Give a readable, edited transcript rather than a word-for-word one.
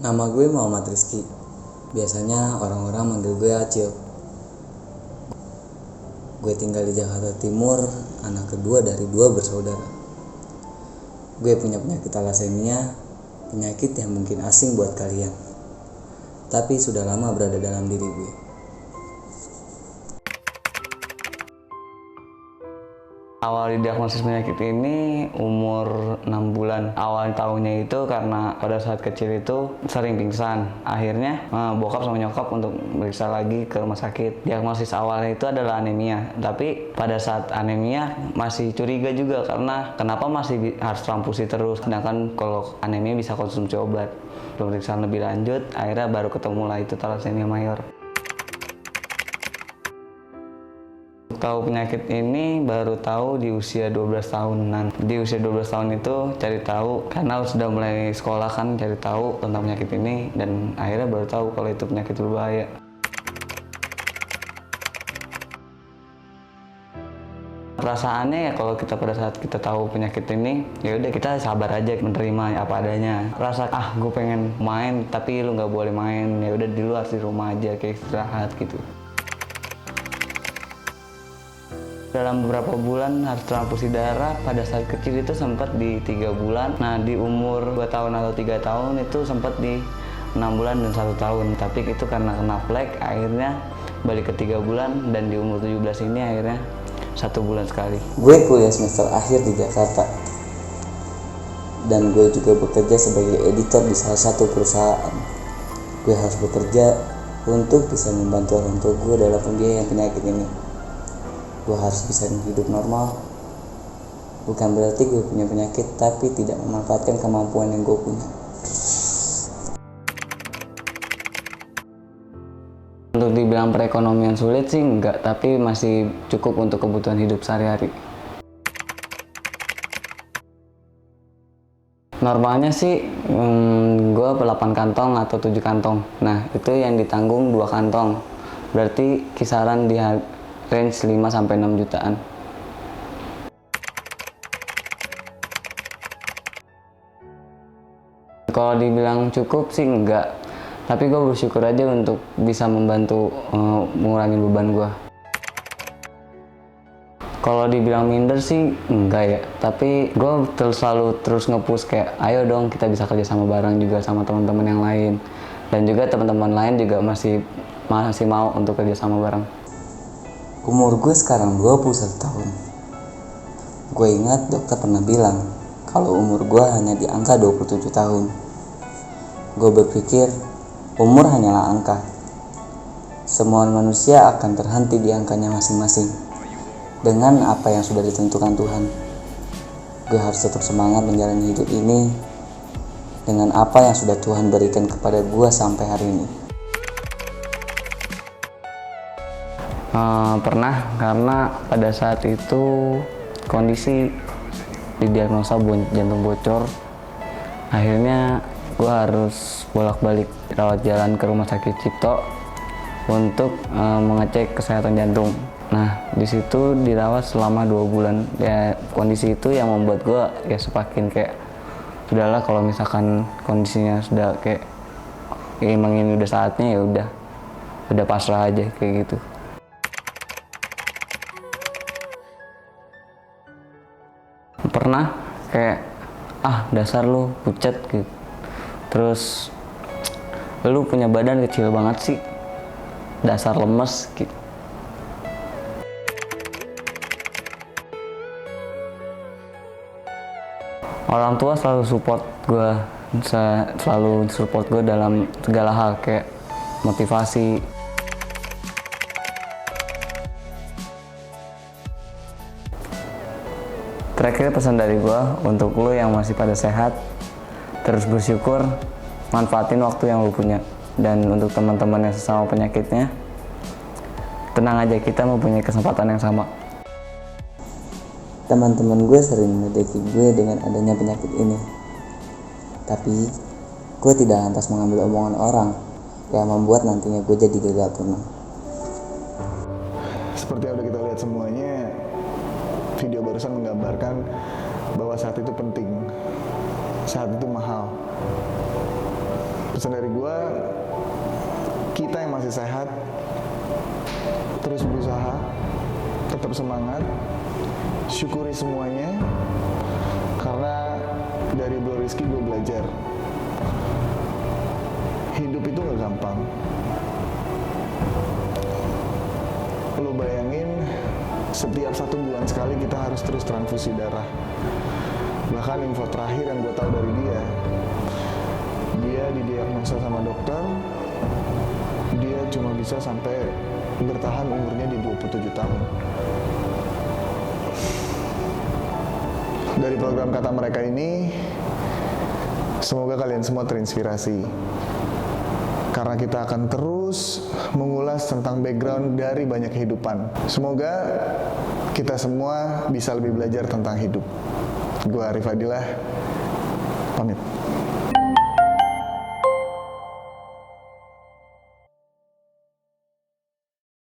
Nama gue Muhammad Rizky. Biasanya orang-orang manggil gue Acil. Gue tinggal di Jakarta Timur, anak kedua dari 2 bersaudara. Gue punya penyakit thalassemia, penyakit yang mungkin asing buat kalian, tapi sudah lama berada dalam diri gue. Awal didiagnosis penyakit ini umur 6 bulan. Awal tahunnya itu karena pada saat kecil itu sering pingsan. Akhirnya bokap sama nyokap untuk meriksa lagi ke rumah sakit. Diagnosis awalnya itu adalah anemia. Tapi pada saat anemia masih curiga juga karena kenapa masih harus transfusi terus. Sedangkan kalau anemia bisa konsumsi obat. Pemeriksaan lebih lanjut, akhirnya baru ketemu lah itu thalassemia mayor. Tahu penyakit ini baru tahu di usia 12 tahunan. Di usia 12 tahun itu cari tahu karena sudah mulai sekolah kan, cari tahu tentang penyakit ini dan akhirnya baru tahu kalau itu penyakit berbahaya. Perasaannya ya kalau kita pada saat kita tahu penyakit ini, ya udah kita sabar aja menerima apa adanya. Rasa gue pengen main tapi lu nggak boleh main, ya udah di luar di rumah aja kayak istirahat gitu. Dalam beberapa bulan harus transfusi darah. Pada saat kecil itu sempat di 3 bulan. Nah di umur 2 tahun atau 3 tahun itu sempat di 6 bulan dan 1 tahun. Tapi itu karena kena flek akhirnya balik ke 3 bulan. Dan di umur 17 ini akhirnya 1 bulan sekali. Gue kuliah semester akhir di Jakarta, dan gue juga bekerja sebagai editor di salah satu perusahaan. Gue harus bekerja untuk bisa membantu orang tua gue dalam pembiayaan penyakit ini. Gue harus bisa hidup normal. Bukan berarti gue punya penyakit tapi tidak memanfaatkan kemampuan yang gue punya. Untuk dibilang perekonomian sulit sih enggak, tapi masih cukup untuk kebutuhan hidup sehari-hari. Normalnya sih gue 8 kantong atau 7 kantong. Nah itu yang ditanggung 2 kantong. Berarti kisaran di range 5-6 jutaan. Kalau dibilang cukup sih enggak, tapi gue bersyukur aja untuk bisa membantu mengurangi beban gue. Kalau dibilang minder sih enggak ya, tapi gue selalu terus nge-push kayak ayo dong kita bisa kerja sama bareng juga sama teman-teman yang lain, dan juga teman-teman lain juga masih mau untuk kerja sama bareng. Umur gue sekarang 21 tahun. Gue ingat dokter pernah bilang kalau umur gue hanya di angka 27 tahun. Gue berpikir umur hanyalah angka. Semua manusia akan terhenti di angkanya masing-masing dengan apa yang sudah ditentukan Tuhan. Gue harus tetap semangat menjalani hidup ini dengan apa yang sudah Tuhan berikan kepada gue sampai hari ini. Pernah, karena pada saat itu kondisi didiagnosa jantung bocor. Akhirnya gue harus bolak-balik rawat jalan ke rumah sakit Cipto untuk mengecek kesehatan jantung. Nah di situ dirawat selama 2 bulan. Ya kondisi itu yang membuat gue ya semakin kayak sudahlah, kalau misalkan kondisinya sudah kayak emang ini udah saatnya, ya udah pasrah aja kayak gitu. Pernah kayak dasar lu pucat gitu, terus lu punya badan kecil banget sih, dasar lemes gitu. Orang tua selalu support gue dalam segala hal, kayak motivasi. Terakhir pesan dari gue untuk lo yang masih pada sehat, terus bersyukur, manfaatin waktu yang lo punya. Dan untuk teman-teman yang sesama penyakitnya, tenang aja, kita mempunyai kesempatan yang sama. Teman-teman gue sering mendekati gue dengan adanya penyakit ini, tapi gue tidak lantas mengambil omongan orang yang membuat nantinya gue jadi gagal tenang. Seperti yang udah kita lihat semuanya, video barusan menggambarkan bahwa saat itu penting, saat itu mahal. Pesan dari gue, kita yang masih sehat terus berusaha, tetap semangat, syukuri semuanya, karena dari Bro Rizky gue belajar hidup itu gak gampang. Lo bayangin setiap 1 bulan sekali kita harus terus transfusi darah. Bahkan info terakhir yang gue tahu dari dia didiagnosa sama dokter, dia cuma bisa sampai bertahan umurnya di 27 tahun. Dari program Kata Mereka ini, semoga kalian semua terinspirasi, karena kita akan terus mengulas tentang background dari banyak kehidupan. Semoga kita semua bisa lebih belajar tentang hidup. Gua Arif Adilah, pamit.